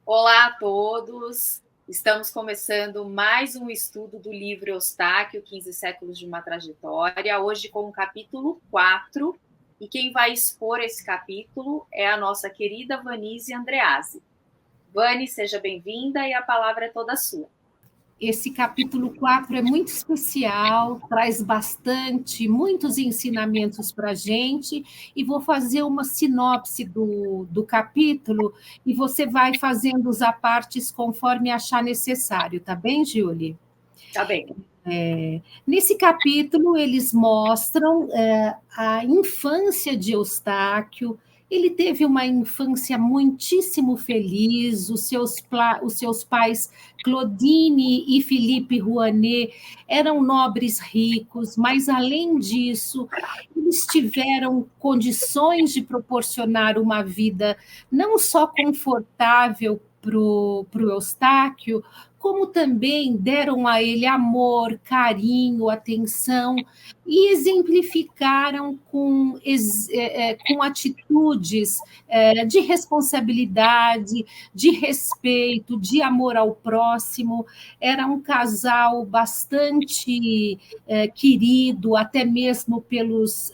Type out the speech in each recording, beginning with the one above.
Olá a todos! Estamos começando mais um estudo do livro Eustáquio, 15 séculos de uma trajetória, hoje com o capítulo 4, e quem vai expor esse capítulo é a nossa querida Vanise Andreazzi. Vani, seja bem-vinda e a palavra é toda sua. Esse capítulo 4 é muito especial, traz muitos ensinamentos para a gente, e vou fazer uma sinopse do capítulo, e você vai fazendo os apartes conforme achar necessário, tá bem, Julie? Tá bem. Nesse capítulo, eles mostram a infância de Eustáquio. Ele teve uma infância muitíssimo feliz, os seus pais, Claudine e Philippe Rouanet, eram nobres ricos, mas, além disso, eles tiveram condições de proporcionar uma vida não só confortável para o Eustáquio, como também deram a ele amor, carinho, atenção, e exemplificaram com atitudes de responsabilidade, de respeito, de amor ao próximo. Era um casal bastante querido, até mesmo pelos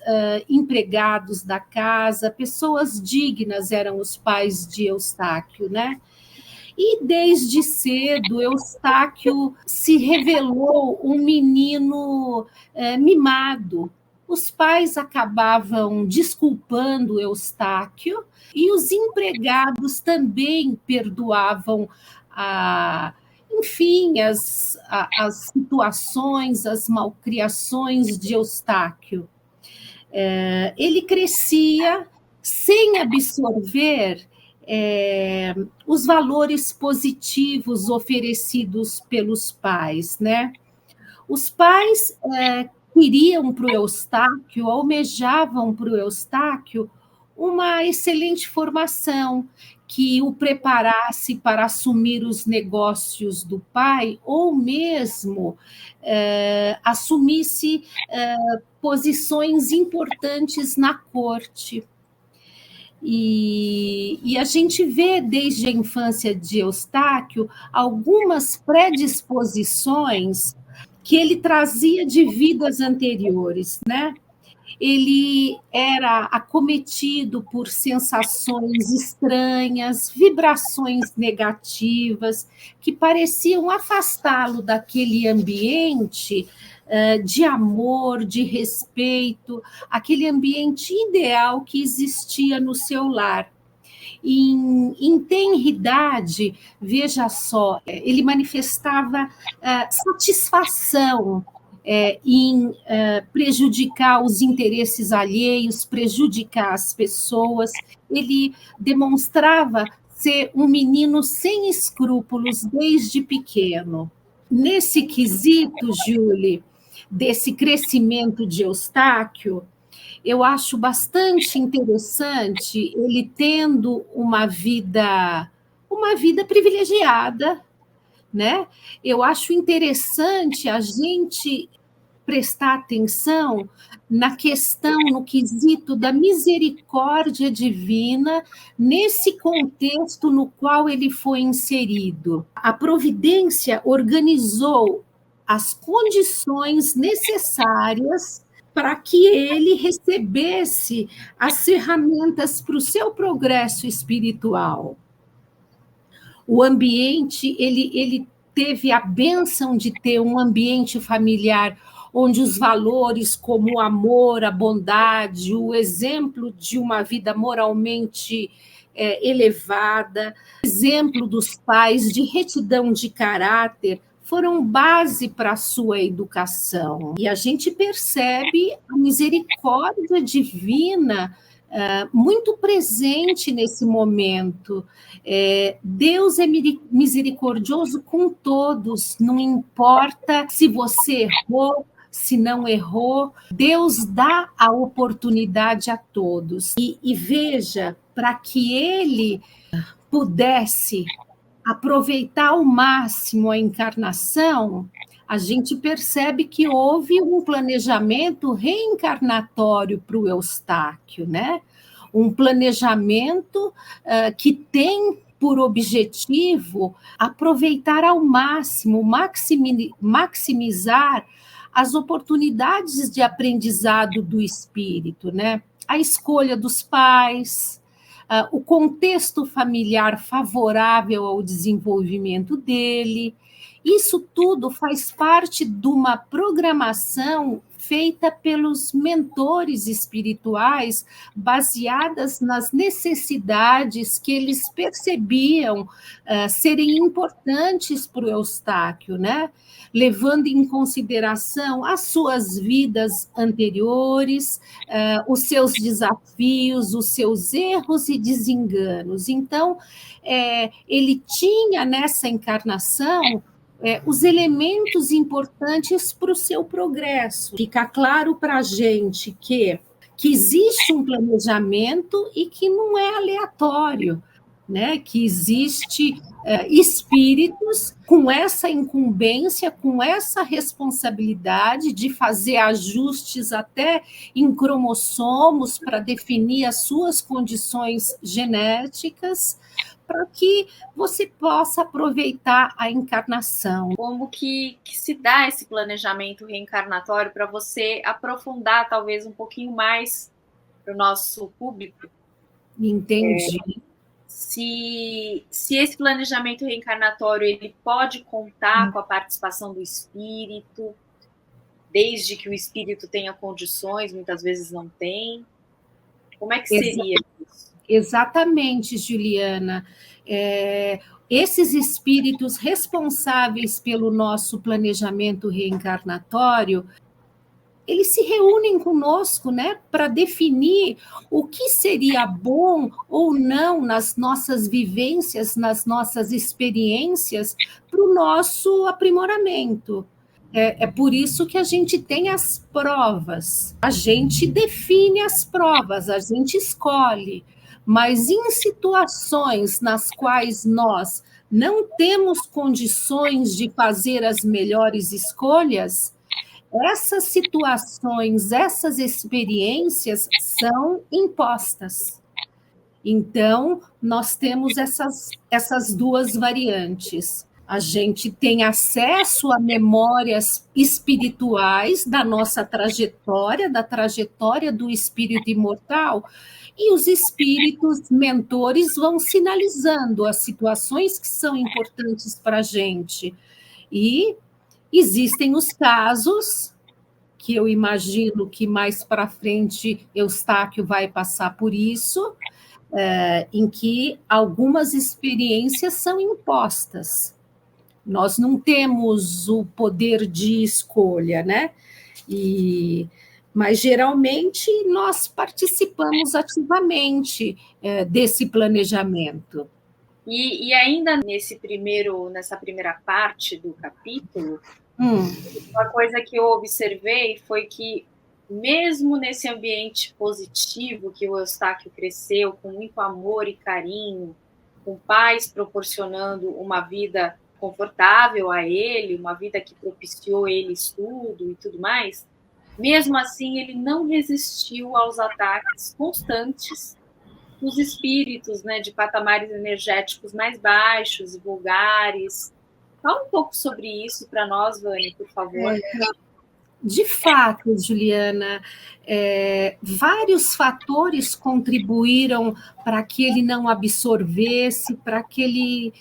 empregados da casa, pessoas dignas eram os pais de Eustáquio, né? E desde cedo, Eustáquio se revelou um menino mimado. Os pais acabavam desculpando Eustáquio e os empregados também perdoavam enfim, as situações, as malcriações de Eustáquio. Ele crescia sem absorver os valores positivos oferecidos pelos pais, né? Os pais queriam para o Eustáquio, almejavam para o Eustáquio uma excelente formação que o preparasse para assumir os negócios do pai, ou mesmo assumisse posições importantes na corte. E a gente vê desde a infância de Eustáquio algumas predisposições que ele trazia de vidas anteriores, né? Ele era acometido por sensações estranhas, vibrações negativas, que pareciam afastá-lo daquele ambiente de amor, de respeito, aquele ambiente ideal que existia no seu lar. Em tenridade, veja só, ele manifestava satisfação em prejudicar os interesses alheios, prejudicar as pessoas. Ele demonstrava ser um menino sem escrúpulos desde pequeno. Nesse quesito, Julie, desse crescimento de Eustáquio, eu acho bastante interessante ele tendo uma vida privilegiada, né? Eu acho interessante a gente prestar atenção na questão, no quesito da misericórdia divina, nesse contexto no qual ele foi inserido. A providência organizou as condições necessárias para que ele recebesse as ferramentas para o seu progresso espiritual. O ambiente, ele teve a bênção de ter um ambiente familiar onde os valores como o amor, a bondade, o exemplo de uma vida moralmente elevada, exemplo dos pais de retidão de caráter, foram base para a sua educação. E a gente percebe a misericórdia divina muito presente nesse momento. Deus é misericordioso com todos, não importa se você errou, se não errou, Deus dá a oportunidade a todos. E veja, para que ele pudesse aproveitar ao máximo a encarnação, a gente percebe que houve um planejamento reencarnatório para o Eustáquio, né? Um planejamento que tem por objetivo aproveitar ao máximo, maximizar as oportunidades de aprendizado do espírito, né? A escolha dos pais, o contexto familiar favorável ao desenvolvimento dele. Isso tudo faz parte de uma programação feita pelos mentores espirituais, baseadas nas necessidades que eles percebiam serem importantes para o Eustáquio, né? Levando em consideração as suas vidas anteriores, os seus desafios, os seus erros e desenganos. Então, ele tinha nessa encarnação os elementos importantes para o seu progresso. Fica claro para a gente que existe um planejamento e que não é aleatório, né? Que existe espíritos com essa incumbência, com essa responsabilidade de fazer ajustes até em cromossomos para definir as suas condições genéticas, para que você possa aproveitar a encarnação. Como que se dá esse planejamento reencarnatório para você aprofundar talvez um pouquinho mais para o nosso público? Entendi. Se esse planejamento reencarnatório ele pode contar com a participação do espírito, desde que o espírito tenha condições, muitas vezes não tem. Como é que seria isso? Exatamente, Juliana. Esses espíritos responsáveis pelo nosso planejamento reencarnatório, eles se reúnem conosco, né, para definir o que seria bom ou não nas nossas vivências, nas nossas experiências, para o nosso aprimoramento. É por isso que a gente tem as provas. A gente define as provas, a gente escolhe. Mas em situações nas quais nós não temos condições de fazer as melhores escolhas, essas situações, essas experiências são impostas. Então, nós temos essas duas variantes. A gente tem acesso a memórias espirituais da nossa trajetória, da trajetória do espírito imortal, e os espíritos mentores vão sinalizando as situações que são importantes para a gente. E existem os casos que eu imagino que mais para frente Eustáquio vai passar por isso, em que algumas experiências são impostas. Nós não temos o poder de escolha, né? Mas, geralmente, nós participamos ativamente desse planejamento. E ainda nessa primeira parte do capítulo, uma coisa que eu observei foi que, mesmo nesse ambiente positivo que o Eustáquio cresceu, com muito amor e carinho, com pais proporcionando uma vida confortável a ele, uma vida que propiciou ele estudo e tudo mais, mesmo assim ele não resistiu aos ataques constantes dos espíritos, né, de patamares energéticos mais baixos e vulgares. Fala um pouco sobre isso para nós, Vânia, por favor. De fato, Juliana, vários fatores contribuíram para que ele não absorvesse, para que ele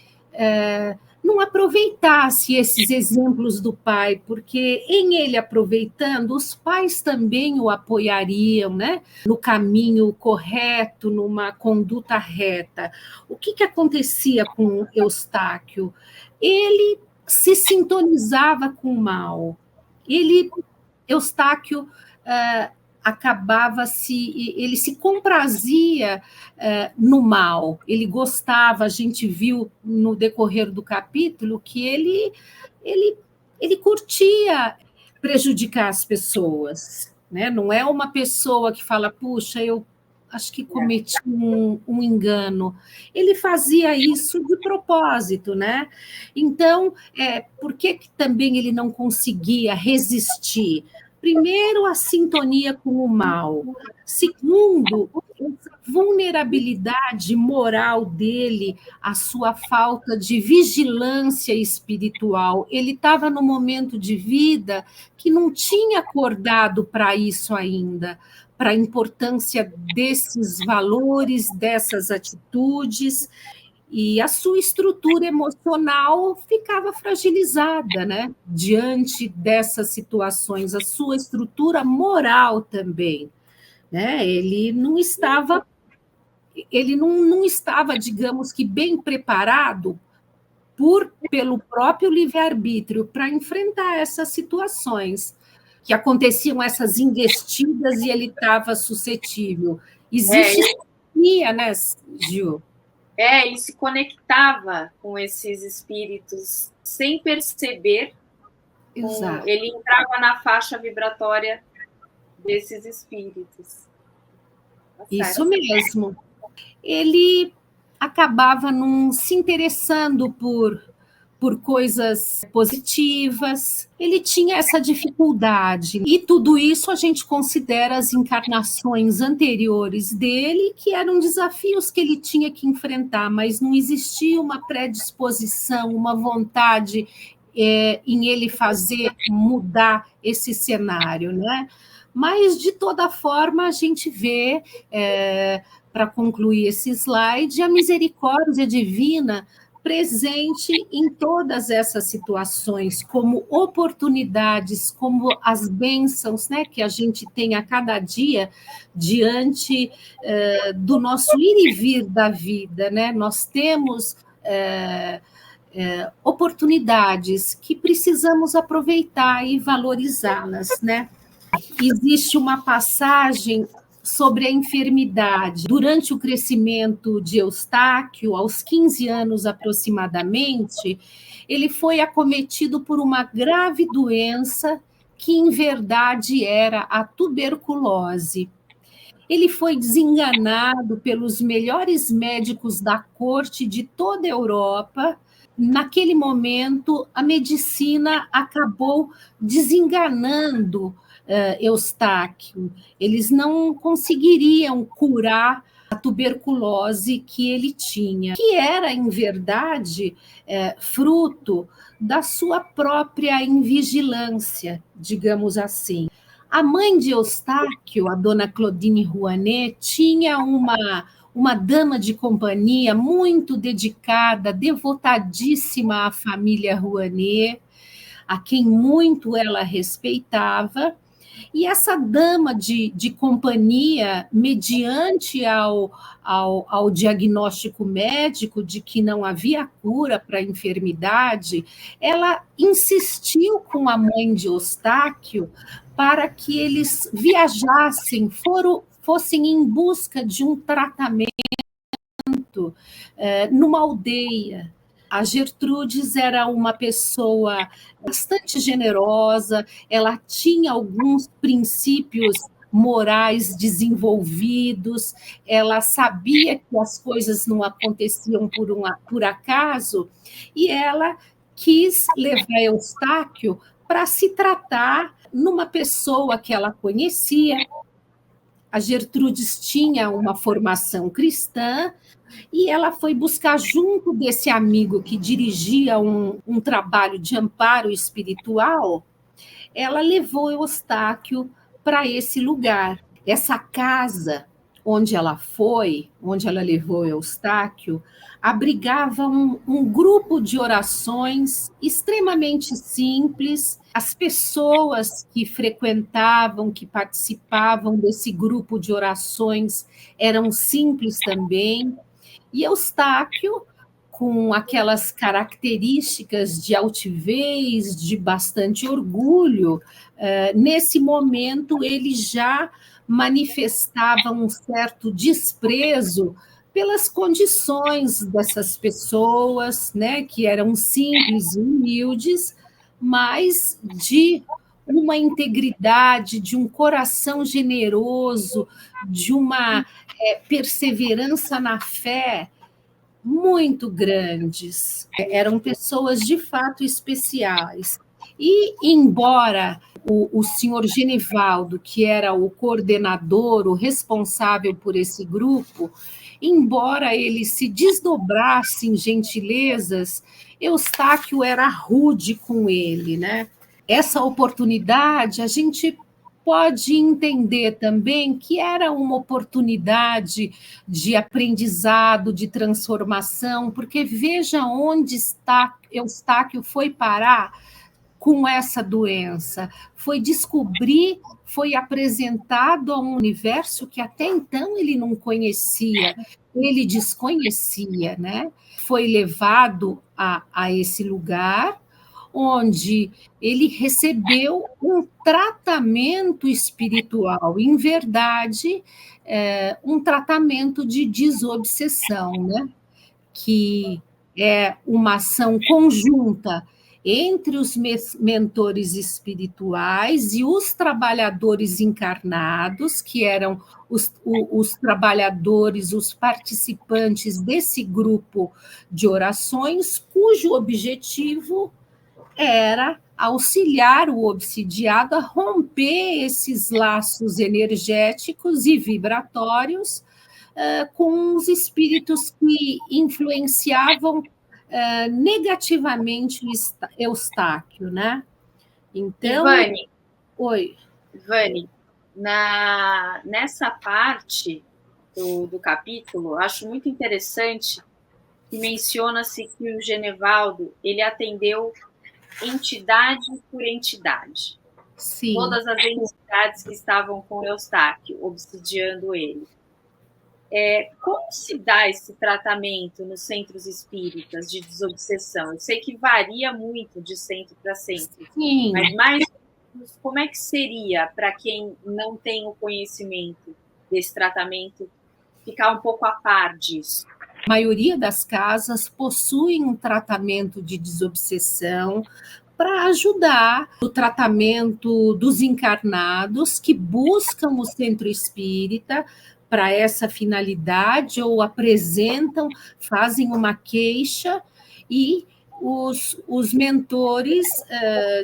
não aproveitasse esses exemplos do pai, porque em ele aproveitando, os pais também o apoiariam, né, no caminho correto, numa conduta reta. O que acontecia com Eustáquio? Ele se sintonizava com o mal. Eustáquio ele se comprazia no mal, ele gostava, a gente viu no decorrer do capítulo que ele curtia prejudicar as pessoas, né? Não é uma pessoa que fala, puxa, eu acho que cometi um engano. Ele fazia isso de propósito, né? Então, por que também ele não conseguia resistir? Primeiro, a sintonia com o mal. Segundo, essa vulnerabilidade moral dele, a sua falta de vigilância espiritual. Ele estava num momento de vida que não tinha acordado para isso ainda, para a importância desses valores, dessas atitudes, e a sua estrutura emocional ficava fragilizada, né? Diante dessas situações, a sua estrutura moral também, né? Ele não estava, digamos que, bem preparado pelo próprio livre-arbítrio para enfrentar essas situações que aconteciam, essas investidas, e ele estava suscetível. Existe né, Gil? Ele se conectava com esses espíritos sem perceber. Exato. Ele entrava na faixa vibratória desses espíritos. Isso mesmo. Ele acabava não se interessando por coisas positivas, ele tinha essa dificuldade. E tudo isso a gente considera as encarnações anteriores dele, que eram desafios que ele tinha que enfrentar, mas não existia uma predisposição, uma vontade em ele fazer mudar esse cenário, né? Mas, de toda forma, a gente vê, para concluir esse slide, a misericórdia divina presente em todas essas situações, como oportunidades, como as bênçãos, né, que a gente tem a cada dia diante do nosso ir e vir da vida, né? Nós temos oportunidades que precisamos aproveitar e valorizá-las, né? Existe uma passagem sobre a enfermidade. Durante o crescimento de Eustáquio, aos 15 anos aproximadamente, ele foi acometido por uma grave doença que, em verdade, era a tuberculose. Ele foi desenganado pelos melhores médicos da corte de toda a Europa. Naquele momento, a medicina acabou desenganando Eustáquio. Eles não conseguiriam curar a tuberculose que ele tinha, que era, em verdade, fruto da sua própria invigilância, digamos assim. A mãe de Eustáquio, a dona Claudine Rouanet, tinha uma dama de companhia muito dedicada, devotadíssima à família Rouanet, a quem muito ela respeitava. E essa dama de companhia, mediante ao diagnóstico médico de que não havia cura para a enfermidade, ela insistiu com a mãe de Eustáquio para que eles viajassem, fossem em busca de um tratamento numa aldeia. A Gertrudes era uma pessoa bastante generosa, ela tinha alguns princípios morais desenvolvidos, ela sabia que as coisas não aconteciam por acaso, e ela quis levar Eustáquio para se tratar numa pessoa que ela conhecia. A Gertrudes tinha uma formação cristã, e ela foi buscar, junto desse amigo que dirigia um trabalho de amparo espiritual, ela levou Eustáquio para esse lugar. Essa casa onde ela levou Eustáquio, abrigava um grupo de orações extremamente simples. As pessoas que frequentavam, que participavam desse grupo de orações, eram simples também. E Eustáquio, com aquelas características de altivez, de bastante orgulho, nesse momento ele já manifestava um certo desprezo pelas condições dessas pessoas, né, que eram simples e humildes, mas de uma integridade, de um coração generoso, de uma perseverança na fé muito grandes. Eram pessoas de fato especiais. E, embora o senhor Genivaldo, que era o coordenador, o responsável por esse grupo, embora ele se desdobrasse em gentilezas, Eustáquio era rude com ele, né? Essa oportunidade, a gente pode entender também que era uma oportunidade de aprendizado, de transformação, porque veja onde Eustáquio foi parar com essa doença, foi descobrir, foi apresentado a um universo que até então ele não conhecia, ele desconhecia, né? Foi levado a esse lugar onde ele recebeu um tratamento espiritual, em verdade, um tratamento de desobsessão, né? Que é uma ação conjunta entre os mentores espirituais e os trabalhadores encarnados, que eram os trabalhadores, os participantes desse grupo de orações, cujo objetivo era auxiliar o obsidiado a romper esses laços energéticos e vibratórios com os espíritos que influenciavam negativamente o Eustáquio, né? Então, Ivane, oi. Ivane, nessa parte do capítulo, acho muito interessante que menciona-se que o Genevaldo ele atendeu entidade por entidade. Sim. Todas as entidades que estavam com Eustáquio, obsidiando ele. Como se dá esse tratamento nos centros espíritas de desobsessão? Eu sei que varia muito de centro para centro, Sim. mas mais como é que seria para quem não tem o conhecimento desse tratamento ficar um pouco a par disso? A maioria das casas possuem um tratamento de desobsessão para ajudar no tratamento dos encarnados que buscam o centro espírita para essa finalidade ou apresentam, fazem uma queixa e os mentores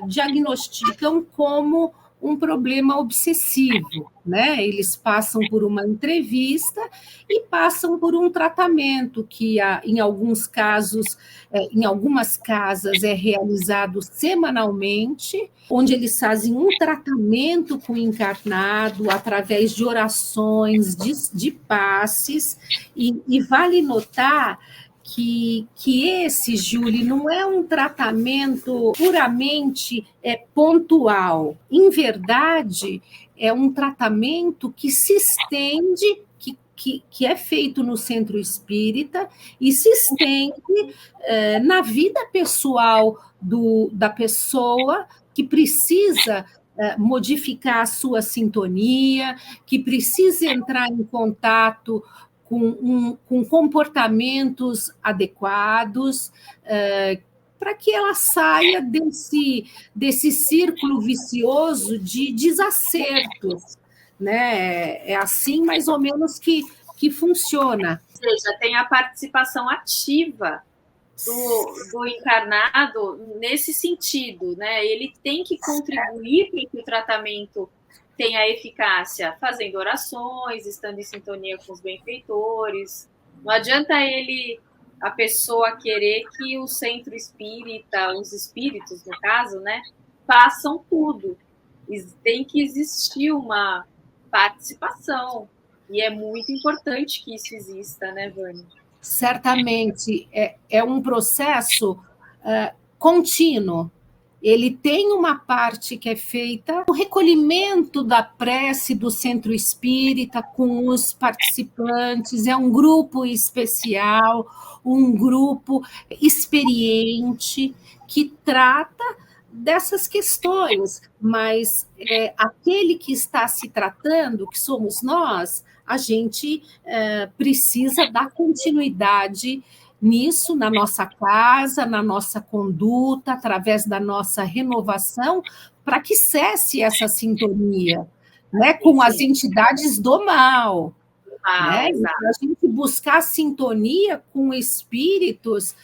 diagnosticam como um problema obsessivo, né? Eles passam por uma entrevista e passam por um tratamento que, em alguns casos, em algumas casas, é realizado semanalmente, onde eles fazem um tratamento com o encarnado através de orações, de passes, e vale notar que esse, Júlia, não é um tratamento puramente pontual. Em verdade, é um tratamento que se estende, que é feito no centro espírita e se estende na vida pessoal da pessoa que precisa modificar a sua sintonia, que precisa entrar em contato com comportamentos adequados, para que ela saia desse círculo vicioso de desacertos. Né? É assim, mais ou menos, que funciona. Ou seja, tem a participação ativa do encarnado nesse sentido, né? Ele tem que contribuir para que o tratamento tenha eficácia, fazendo orações, estando em sintonia com os benfeitores. Não adianta a pessoa querer que o centro espírita, os espíritos, no caso, né, façam tudo. Tem que existir uma participação. E é muito importante que isso exista, né, Vânia? Certamente, é um processo contínuo. Ele tem uma parte que é feita o recolhimento da prece do centro espírita com os participantes, é um grupo especial, um grupo experiente que trata dessas questões, mas aquele que está se tratando, que somos nós, a gente precisa dar continuidade nisso, na nossa casa, na nossa conduta, através da nossa renovação, para que cesse essa sintonia, né, com as entidades do mal. né? exato. Então, a gente buscar sintonia com espíritos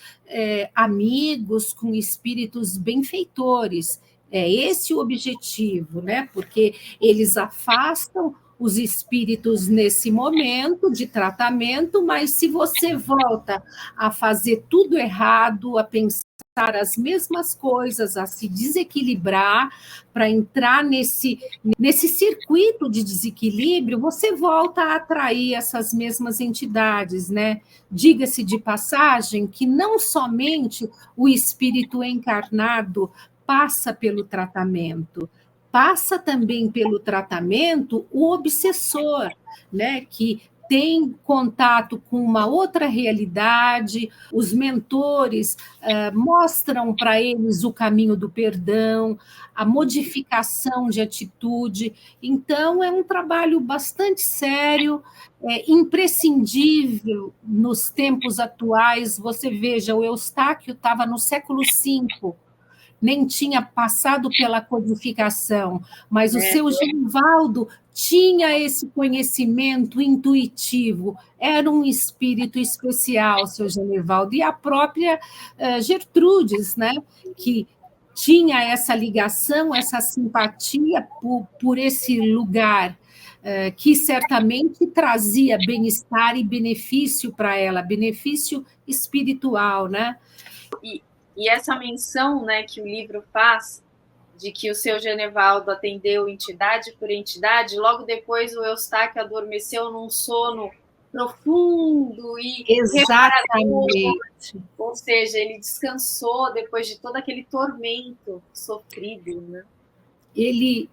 amigos, com espíritos benfeitores. É esse o objetivo, né? Porque eles afastam os espíritos nesse momento de tratamento, mas se você volta a fazer tudo errado, a pensar as mesmas coisas, a se desequilibrar, para entrar nesse circuito de desequilíbrio, você volta a atrair essas mesmas entidades, né? Diga-se de passagem que não somente o espírito encarnado passa pelo tratamento, passa também pelo tratamento o obsessor, né? Que tem contato com uma outra realidade, os mentores mostram para eles o caminho do perdão, a modificação de atitude. Então, é um trabalho bastante sério, imprescindível nos tempos atuais. Você veja, o Eustáquio estava no século V, nem tinha passado pela codificação, mas o seu Genivaldo tinha esse conhecimento intuitivo, era um espírito especial, seu Genivaldo, e a própria Gertrudes, né, que tinha essa ligação, essa simpatia por esse lugar, que certamente trazia bem-estar e benefício para ela, benefício espiritual, né? E essa menção, né, que o livro faz de que o seu Genevaldo atendeu entidade por entidade, logo depois o Eustáquio adormeceu num sono profundo e exatamente, ou seja, ele descansou depois de todo aquele tormento sofrido, né? Ele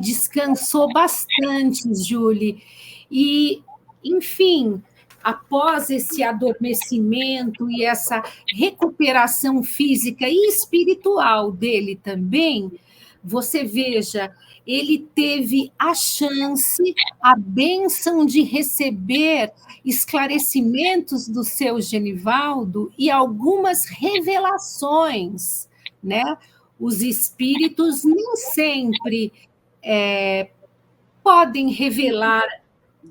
descansou bastante, Julie, e, enfim, após esse adormecimento e essa recuperação física e espiritual dele também, você veja, ele teve a chance, a bênção de receber esclarecimentos do seu Genivaldo e algumas revelações, né? Os espíritos nem sempre podem revelar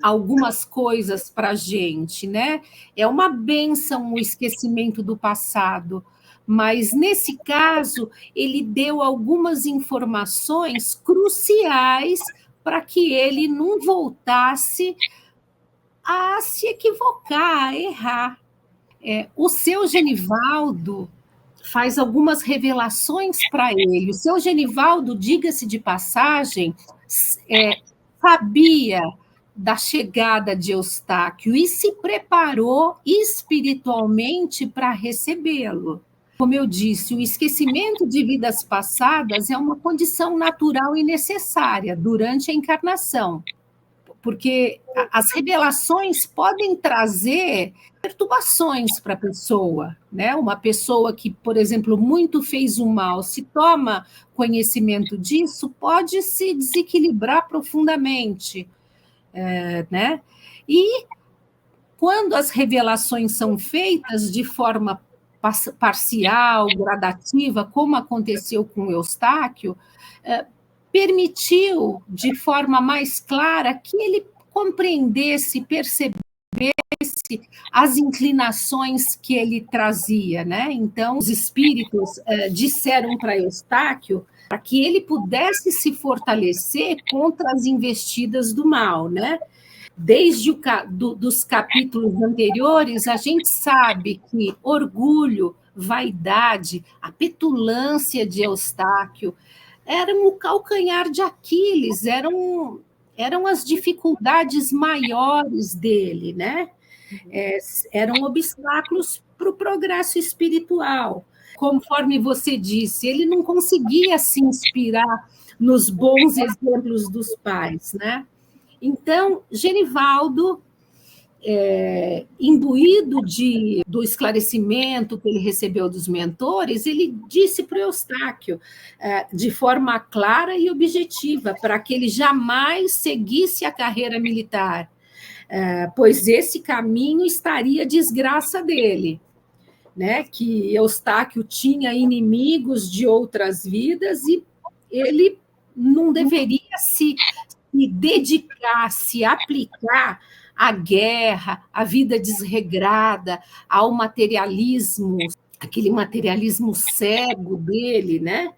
algumas coisas para a gente, né? É uma bênção o esquecimento do passado, mas nesse caso ele deu algumas informações cruciais para que ele não voltasse a se equivocar, a errar. O seu Genivaldo faz algumas revelações para ele. O seu Genivaldo, diga-se de passagem, sabia da chegada de Eustáquio e se preparou espiritualmente para recebê-lo. Como eu disse, o esquecimento de vidas passadas é uma condição natural e necessária durante a encarnação, porque as revelações podem trazer perturbações para a pessoa, né? Uma pessoa que, por exemplo, muito fez o mal, se toma conhecimento disso, pode se desequilibrar profundamente, né? E quando as revelações são feitas de forma parcial, gradativa, como aconteceu com Eustáquio, permitiu, de forma mais clara, que ele compreendesse, percebesse as inclinações que ele trazia, né? Então, os espíritos disseram para Eustáquio para que ele pudesse se fortalecer contra as investidas do mal, né? Desde dos capítulos anteriores, a gente sabe que orgulho, vaidade, a petulância de Eustáquio eram o calcanhar de Aquiles, eram as dificuldades maiores dele, né? Eram obstáculos para o progresso espiritual. Conforme você disse, ele não conseguia se inspirar nos bons exemplos dos pais, né? Então, Genivaldo, imbuído do esclarecimento que ele recebeu dos mentores, ele disse para o Eustáquio, de forma clara e objetiva, para que ele jamais seguisse a carreira militar, pois esse caminho estaria desgraça dele, né? Que Eustáquio tinha inimigos de outras vidas e ele não deveria se dedicar, se aplicar à guerra, à vida desregrada, ao materialismo, aquele materialismo cego dele, né?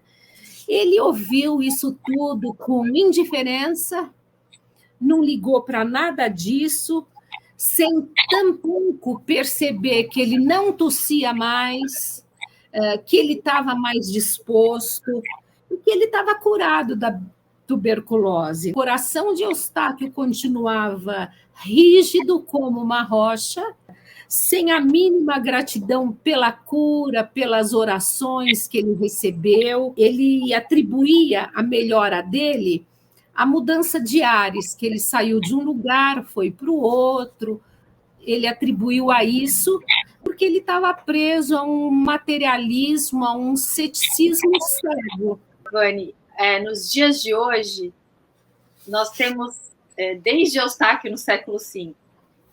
Ele ouviu isso tudo com indiferença, não ligou para nada disso, sem tampouco perceber que ele não tossia mais, que ele estava mais disposto, e que ele estava curado da tuberculose. O coração de Eustáquio continuava rígido como uma rocha, sem a mínima gratidão pela cura, pelas orações que ele recebeu. Ele atribuía a melhora dele à mudança de ares, que ele saiu de um lugar, foi para o outro. Ele atribuiu a isso porque ele estava preso a um materialismo, a um ceticismo cego. Vani, nos dias de hoje, nós temos, desde Eustáquio no século V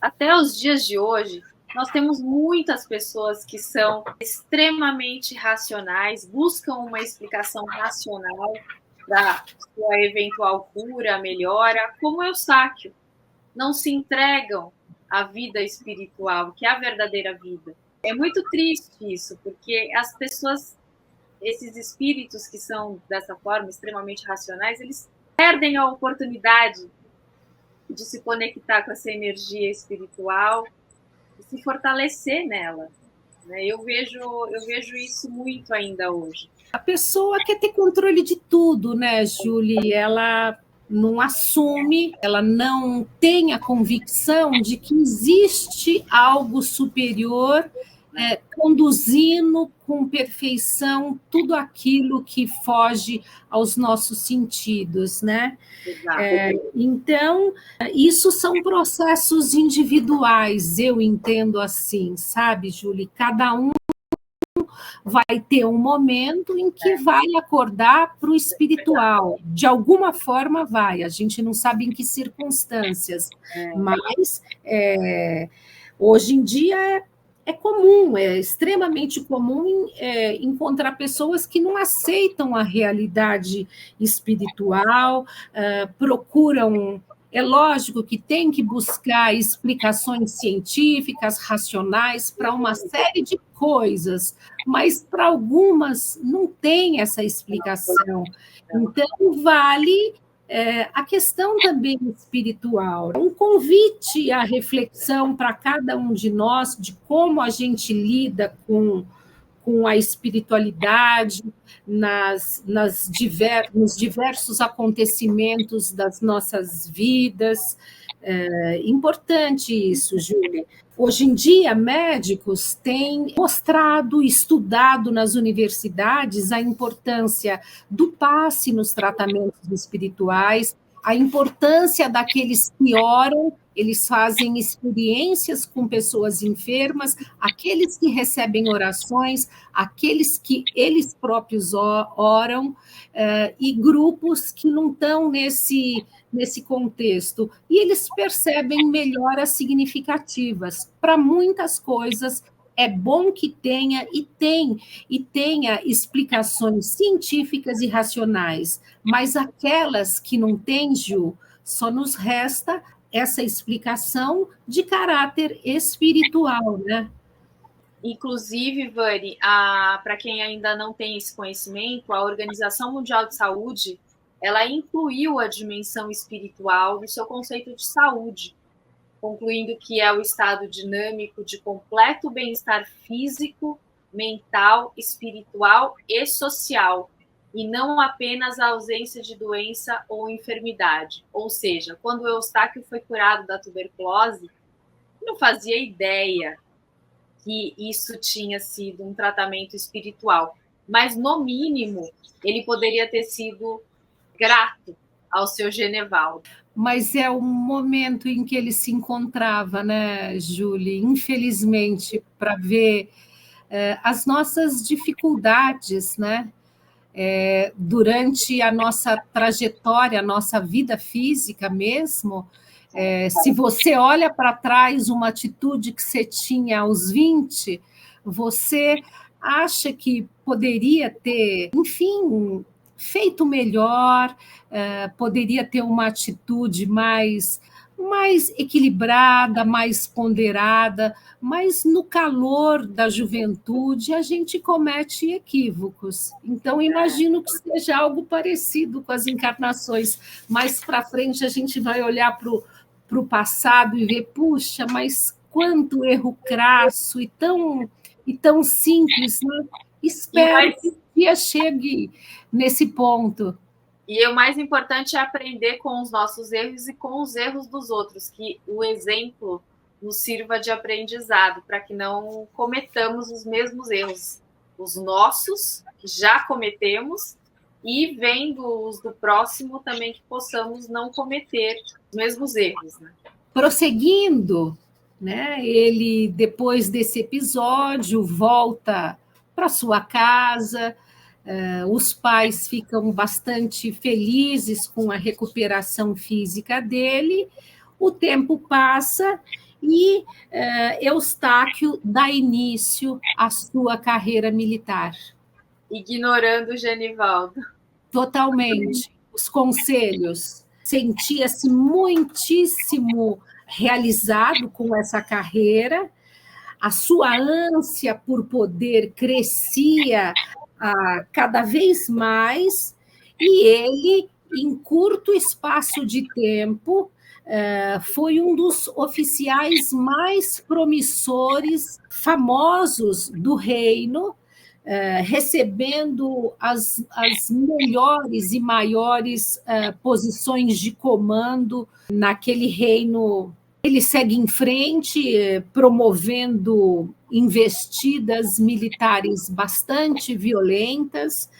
até os dias de hoje, nós temos muitas pessoas que são extremamente racionais, buscam uma explicação racional da sua eventual cura, melhora, como Eustáquio. Não se entregam à vida espiritual, que é a verdadeira vida. É muito triste isso, porque as pessoas, esses espíritos que são dessa forma, extremamente racionais, eles perdem a oportunidade de se conectar com essa energia espiritual e se fortalecer nela. Eu vejo isso muito ainda hoje. A pessoa quer ter controle de tudo, né, Julie? Ela não assume, ela não tem a convicção de que existe algo superior conduzindo com perfeição tudo aquilo que foge aos nossos sentidos, né? Então, isso são processos individuais, eu entendo assim, sabe, Julie? Cada um vai ter um momento em que vai acordar para o espiritual. De alguma forma vai, a gente não sabe em que circunstâncias, mas hoje em dia é comum, é extremamente comum encontrar pessoas que não aceitam a realidade espiritual, procuram. É lógico que tem que buscar explicações científicas, racionais, para uma série de coisas, mas para algumas não tem essa explicação. Então, vale a questão também espiritual. Um convite à reflexão para cada um de nós de como a gente lida com a espiritualidade nos diversos acontecimentos das nossas vidas. Importante isso, Júlia. Hoje em dia, médicos têm mostrado, estudado nas universidades a importância do passe nos tratamentos espirituais, a importância daqueles que oram, eles fazem experiências com pessoas enfermas, aqueles que recebem orações, aqueles que eles próprios oram, e grupos que não estão nesse contexto. E eles percebem melhoras significativas. Para muitas coisas, é bom que tenha e tenha explicações científicas e racionais, mas aquelas que não têm, Ju, só nos resta essa explicação de caráter espiritual, né? Inclusive, Vani, para quem ainda não tem esse conhecimento, a Organização Mundial de Saúde, ela incluiu a dimensão espiritual no seu conceito de saúde, concluindo que é o estado dinâmico de completo bem-estar físico, mental, espiritual e social, e não apenas a ausência de doença ou enfermidade. Ou seja, quando o Eustáquio foi curado da tuberculose, não fazia ideia que isso tinha sido um tratamento espiritual, mas, no mínimo, ele poderia ter sido grato ao seu Genevaldo. Mas é o momento em que ele se encontrava, né, Julie? Infelizmente, para ver as nossas dificuldades, né? Durante a nossa trajetória, a nossa vida física mesmo, se você olha para trás uma atitude que você tinha aos 20, você acha que poderia ter, enfim, feito melhor, poderia ter uma atitude mais mais equilibrada, mais ponderada, mas no calor da juventude a gente comete equívocos. Então, imagino que seja algo parecido com as encarnações. Mais para frente a gente vai olhar para o passado e ver, puxa, mas quanto erro crasso e tão simples, né? Espero que o dia chegue nesse ponto. E o mais importante é aprender com os nossos erros e com os erros dos outros, que o exemplo nos sirva de aprendizado, para que não cometamos os mesmos erros, os nossos, que já cometemos, e vendo os do próximo também que possamos não cometer os mesmos erros. Né? Prosseguindo, né, ele, depois desse episódio, volta para sua casa. Os pais ficam bastante felizes com a recuperação física dele. O tempo passa e Eustáquio dá início à sua carreira militar. Ignorando o Genivaldo. Totalmente. Os conselhos. Sentia-se muitíssimo realizado com essa carreira. A sua ânsia por poder crescia cada vez mais, e ele, em curto espaço de tempo, foi um dos oficiais mais promissores, famosos do reino, recebendo as melhores e maiores posições de comando naquele reino. Ele segue em frente, promovendo investidas militares bastante violentas,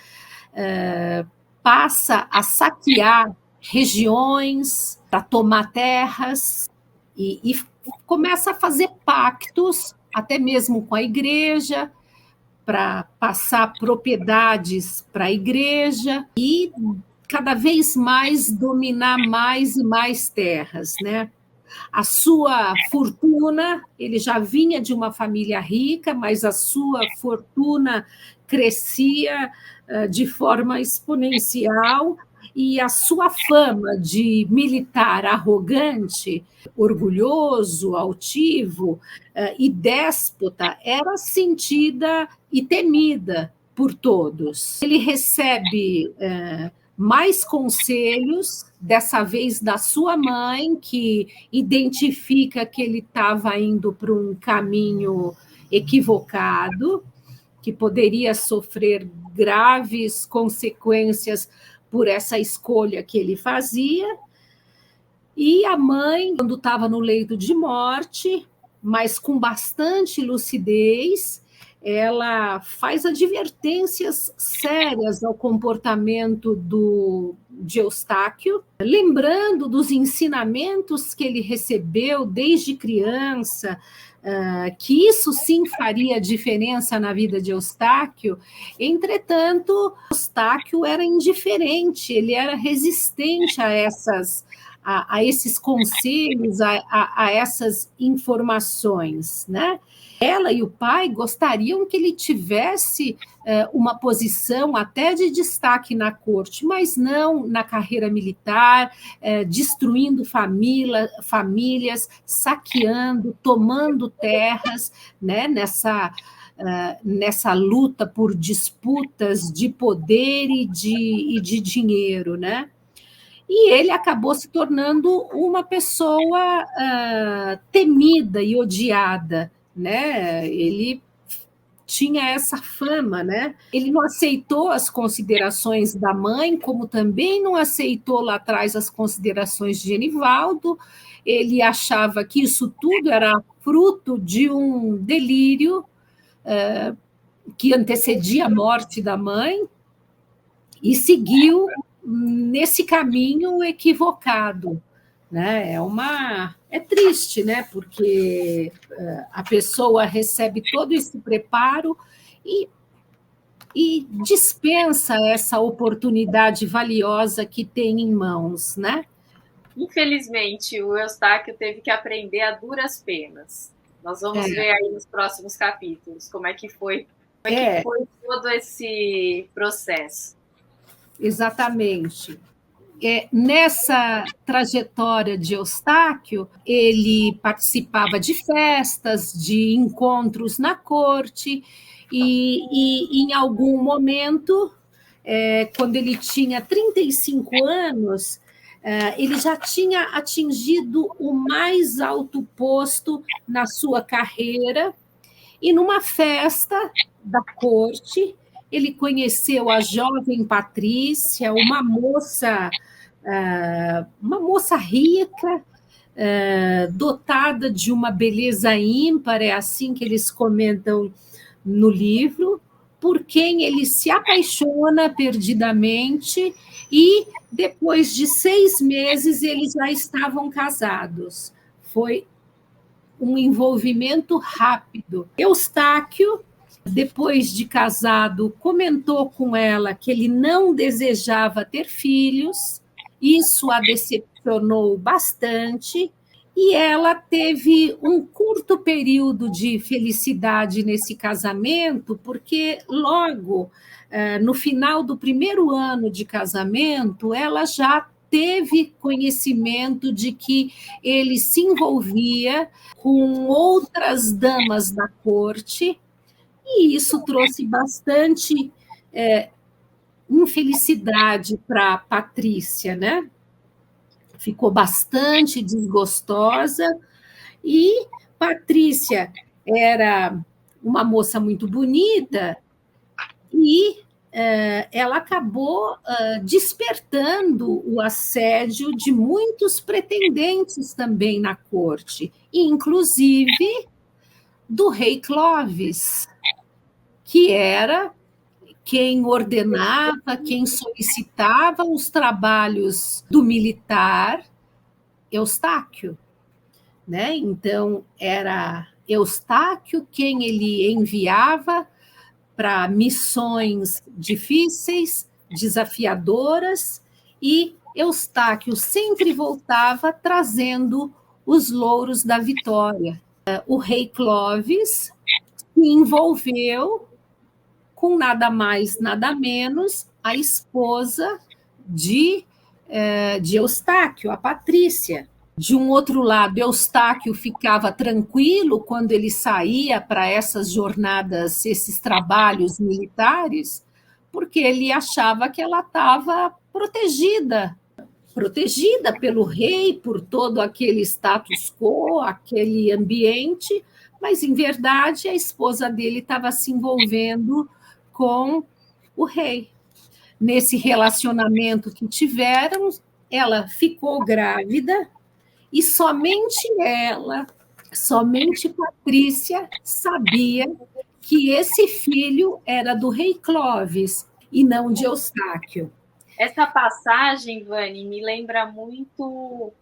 passa a saquear regiões para tomar terras e começa a fazer pactos, até mesmo com a igreja, para passar propriedades para a igreja e cada vez mais dominar mais e mais terras, né? A sua fortuna, ele já vinha de uma família rica, mas a sua fortuna crescia de forma exponencial e a sua fama de militar arrogante, orgulhoso, altivo e déspota era sentida e temida por todos. Ele recebe mais conselhos, dessa vez da sua mãe, que identifica que ele estava indo para um caminho equivocado, que poderia sofrer graves consequências por essa escolha que ele fazia. E a mãe, quando estava no leito de morte, mas com bastante lucidez, ela faz advertências sérias ao comportamento de Eustáquio, lembrando dos ensinamentos que ele recebeu desde criança, que isso sim faria diferença na vida de Eustáquio. Entretanto, Eustáquio era indiferente, ele era resistente a esses conselhos, a essas informações, né? Ela e o pai gostariam que ele tivesse uma posição até de destaque na corte, mas não na carreira militar, destruindo famílias, saqueando, tomando terras, né, nessa luta por disputas de poder e de dinheiro, né? E ele acabou se tornando uma pessoa temida e odiada, né? Ele tinha essa fama, né? Ele não aceitou as considerações da mãe, como também não aceitou lá atrás as considerações de Genivaldo. Ele achava que isso tudo era fruto de um delírio que antecedia a morte da mãe e seguiu nesse caminho equivocado, né? É triste, né? Porque a pessoa recebe todo esse preparo e dispensa essa oportunidade valiosa que tem em mãos, né? Infelizmente, o Eustáquio teve que aprender a duras penas. Nós vamos ver aí nos próximos capítulos como é que foi todo esse processo. Exatamente. nessa trajetória de Eustáquio, ele participava de festas, de encontros na corte, e em algum momento, quando ele tinha 35 anos, ele já tinha atingido o mais alto posto na sua carreira, e numa festa da corte, ele conheceu a jovem Patrícia, uma moça rica, dotada de uma beleza ímpar, é assim que eles comentam no livro, por quem ele se apaixona perdidamente, e depois de 6 meses eles já estavam casados. Foi um envolvimento rápido. Eustáquio, depois de casado, comentou com ela que ele não desejava ter filhos, isso a decepcionou bastante, e ela teve um curto período de felicidade nesse casamento, porque logo no final do primeiro ano de casamento, ela já teve conhecimento de que ele se envolvia com outras damas da corte, e isso trouxe bastante infelicidade para Patrícia, né? Ficou bastante desgostosa, e Patrícia era uma moça muito bonita, e ela acabou despertando o assédio de muitos pretendentes também na corte, inclusive do rei Clovis, que era quem ordenava, quem solicitava os trabalhos do militar Eustáquio, né? Então, era Eustáquio quem ele enviava para missões difíceis, desafiadoras, e Eustáquio sempre voltava trazendo os louros da vitória. O rei Clovis se envolveu com nada mais, nada menos, a esposa de Eustáquio, a Patrícia. De um outro lado, Eustáquio ficava tranquilo quando ele saía para essas jornadas, esses trabalhos militares, porque ele achava que ela estava protegida pelo rei, por todo aquele status quo, aquele ambiente, mas, em verdade, a esposa dele estava se envolvendo com o rei. Nesse relacionamento que tiveram, ela ficou grávida, e somente Patrícia sabia que esse filho era do rei Clovis e não de Eustáquio. Essa passagem, Vani, me lembra muito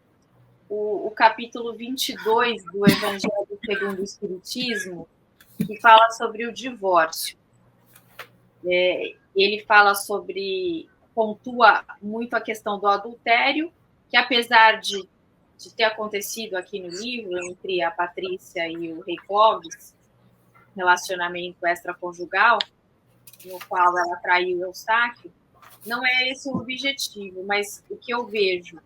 o capítulo 22 do Evangelho segundo o Espiritismo, que fala sobre o divórcio. Ele fala pontua muito a questão do adultério, que apesar de ter acontecido aqui no livro, entre a Patrícia e o rei Clovis, relacionamento extraconjugal, no qual ela traiu Eustáquio, não é esse o objetivo, mas o que eu vejo,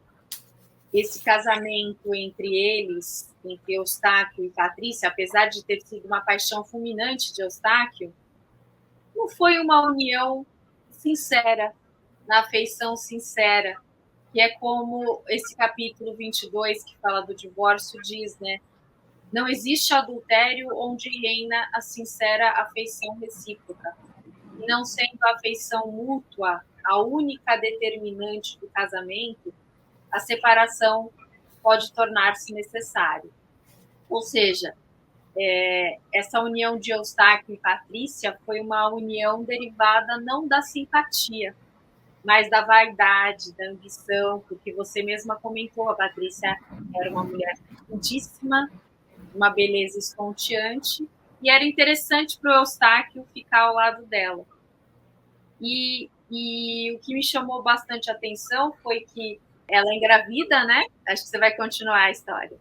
esse casamento entre eles, entre Eustáquio e Patrícia, apesar de ter sido uma paixão fulminante de Eustáquio, não foi uma união sincera, na afeição sincera, que é como esse capítulo 22, que fala do divórcio, diz, né? Não existe adultério onde reina a sincera afeição recíproca. E não sendo a afeição mútua a única determinante do casamento, a separação pode tornar-se necessária. Ou seja, essa união de Eustáquio e Patrícia foi uma união derivada não da simpatia, mas da vaidade, da ambição, porque você mesma comentou, a Patrícia era uma mulher lindíssima, uma beleza estonteante, e era interessante para o Eustáquio ficar ao lado dela. E o que me chamou bastante atenção foi que ela engravida, né? Acho que você vai continuar a história.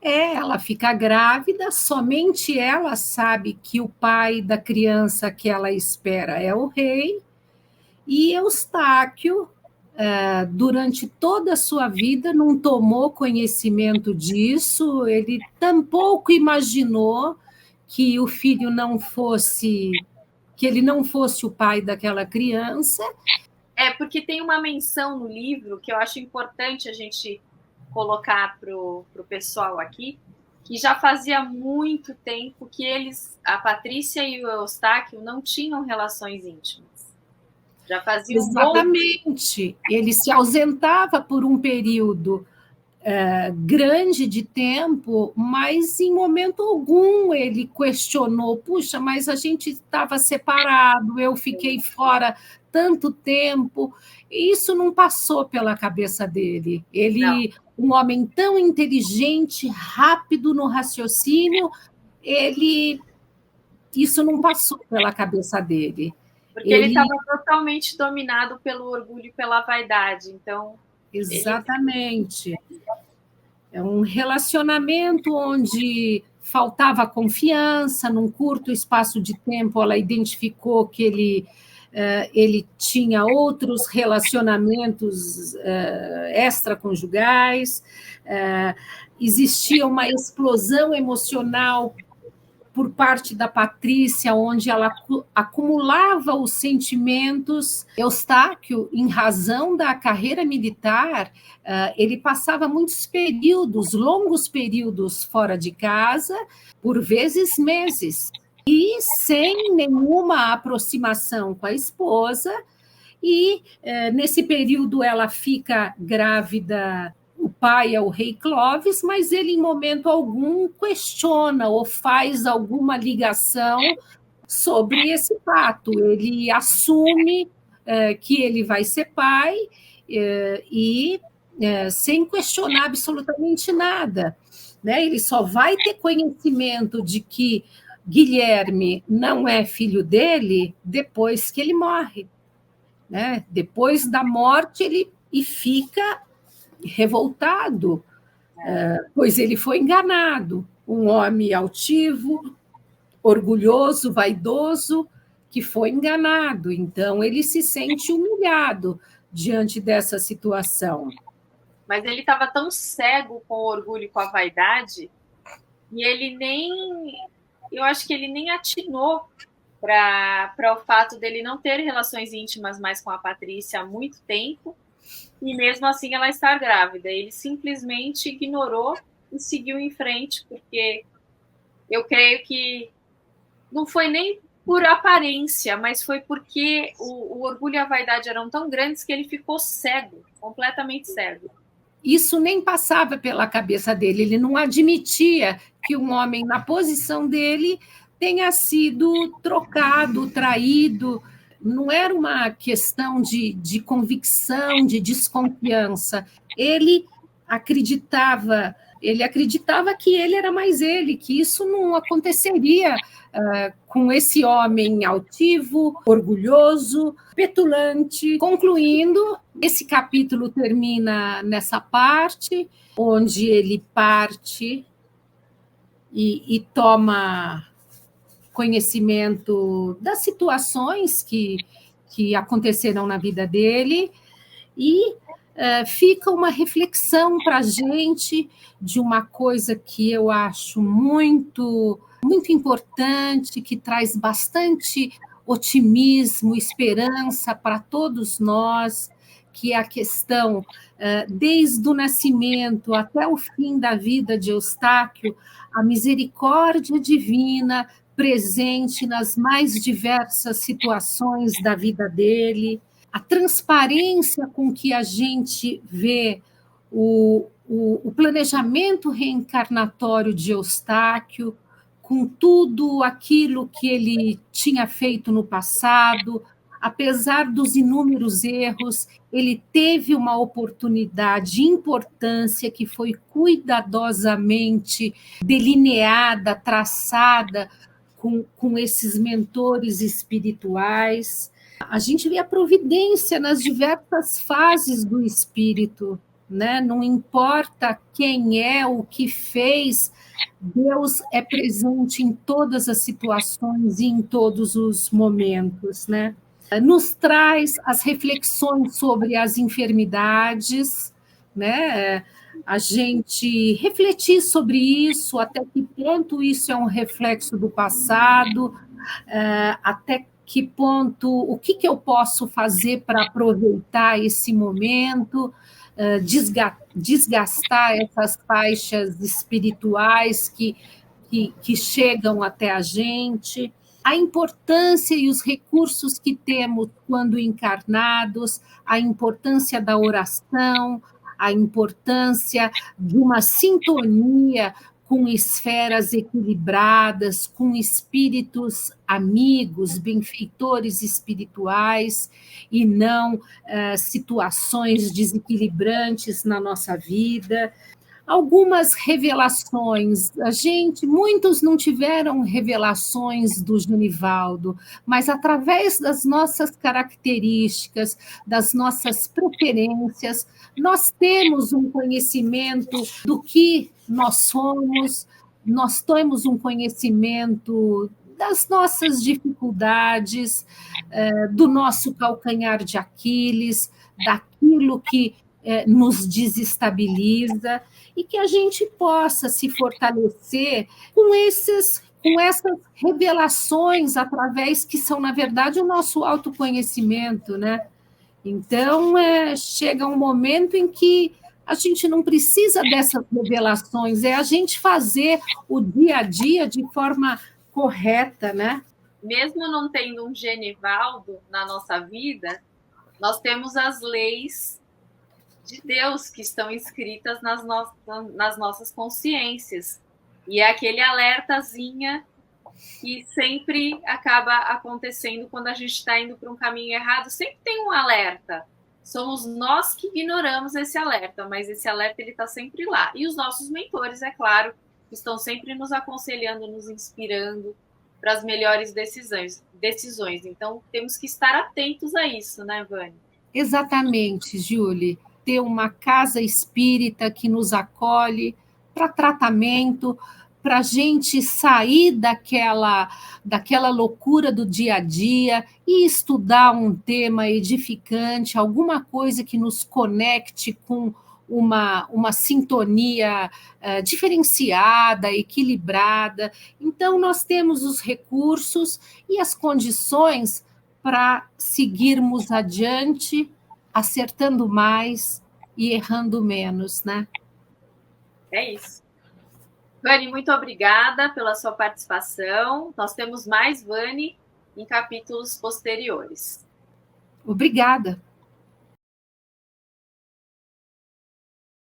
Ela fica grávida, somente ela sabe que o pai da criança que ela espera é o rei, e Eustáquio durante toda a sua vida, não tomou conhecimento disso, ele tampouco imaginou que o filho não fosse, que ele não fosse o pai daquela criança. Porque tem uma menção no livro que eu acho importante a gente colocar para o pessoal aqui, que já fazia muito tempo que a Patrícia e o Eustáquio, não tinham relações íntimas. Já fazia Exatamente. Ele se ausentava por um período grande de tempo, mas em momento algum ele questionou, puxa, mas a gente estava separado, eu fiquei fora tanto tempo, e isso não passou pela cabeça dele. Ele, um homem tão inteligente, rápido no raciocínio, isso não passou pela cabeça dele. Porque ele estava totalmente dominado pelo orgulho e pela vaidade, então... Exatamente. É um relacionamento onde faltava confiança, num curto espaço de tempo ela identificou que ele tinha outros relacionamentos extraconjugais, existia uma explosão emocional por parte da Patrícia, onde ela acumulava os sentimentos. Eustáquio, em razão da carreira militar, ele passava muitos períodos, longos períodos fora de casa, por vezes meses, e sem nenhuma aproximação com a esposa, e nesse período ela fica grávida. O pai é o rei Clovis, mas ele, em momento algum, questiona ou faz alguma ligação sobre esse fato. Ele assume que ele vai ser pai e sem questionar absolutamente nada. Né? Ele só vai ter conhecimento de que Guilherme não é filho dele depois que ele morre. Né? Depois da morte, ele fica revoltado, pois ele foi enganado. Um homem altivo, orgulhoso, vaidoso, que foi enganado. Então, ele se sente humilhado diante dessa situação. Mas ele estava tão cego com o orgulho e com a vaidade, e ele eu acho que ele nem atinou para o fato dele não ter relações íntimas mais com a Patrícia há muito tempo, e mesmo assim ela estar grávida. Ele simplesmente ignorou e seguiu em frente, porque eu creio que não foi nem por aparência, mas foi porque o orgulho e a vaidade eram tão grandes que ele ficou cego, completamente cego. Isso nem passava pela cabeça dele, ele não admitia que um homem na posição dele tenha sido trocado, traído. Não era uma questão de convicção, de desconfiança. Ele acreditava que ele era mais ele, que isso não aconteceria com esse homem altivo, orgulhoso, petulante. Concluindo, esse capítulo termina nessa parte, onde ele parte e toma conhecimento das situações que aconteceram na vida dele, e fica uma reflexão para a gente de uma coisa que eu acho muito, muito importante, que traz bastante otimismo, esperança para todos nós, que é a questão, desde o nascimento até o fim da vida de Eustáquio, a misericórdia divina presente nas mais diversas situações da vida dele, a transparência com que a gente vê o planejamento reencarnatório de Eustáquio, com tudo aquilo que ele tinha feito no passado. Apesar dos inúmeros erros, ele teve uma oportunidade de importância que foi cuidadosamente delineada, traçada com esses mentores espirituais. A gente vê a providência nas diversas fases do espírito, né? Não importa quem é, o que fez, Deus é presente em todas as situações e em todos os momentos, né? nos traz as reflexões sobre as enfermidades, né? A gente refletir sobre isso, até que ponto isso é um reflexo do passado, até que ponto, o que eu posso fazer para aproveitar esse momento, desgastar essas faixas espirituais que chegam até a gente, a importância e os recursos que temos quando encarnados, a importância da oração, a importância de uma sintonia com esferas equilibradas, com espíritos amigos, benfeitores espirituais, e não situações desequilibrantes na nossa vida. Algumas revelações, muitos não tiveram revelações do Genivaldo, mas através das nossas características, das nossas preferências, nós temos um conhecimento do que nós somos, nós temos um conhecimento das nossas dificuldades, do nosso calcanhar de Aquiles, daquilo que nos desestabiliza, e que a gente possa se fortalecer com essas revelações através que são, na verdade, o nosso autoconhecimento, né? Então, chega um momento em que a gente não precisa dessas revelações, é a gente fazer o dia a dia de forma correta, né? Mesmo não tendo um Genivaldo na nossa vida, nós temos as leis de Deus que estão escritas nas nossas consciências. E é aquele alertazinho que sempre acaba acontecendo quando a gente está indo para um caminho errado. Sempre tem um alerta. Somos nós que ignoramos esse alerta, mas esse alerta está sempre lá. E os nossos mentores, é claro, estão sempre nos aconselhando, nos inspirando para as melhores decisões. Então, temos que estar atentos a isso, né, Vânia? Exatamente, Julie. Ter uma casa espírita que nos acolhe para tratamento, para a gente sair daquela loucura do dia a dia e estudar um tema edificante, alguma coisa que nos conecte com uma sintonia diferenciada, equilibrada. Então, nós temos os recursos e as condições para seguirmos adiante, acertando mais e errando menos, né? É isso. Vani, muito obrigada pela sua participação. Nós temos mais Vani em capítulos posteriores. Obrigada.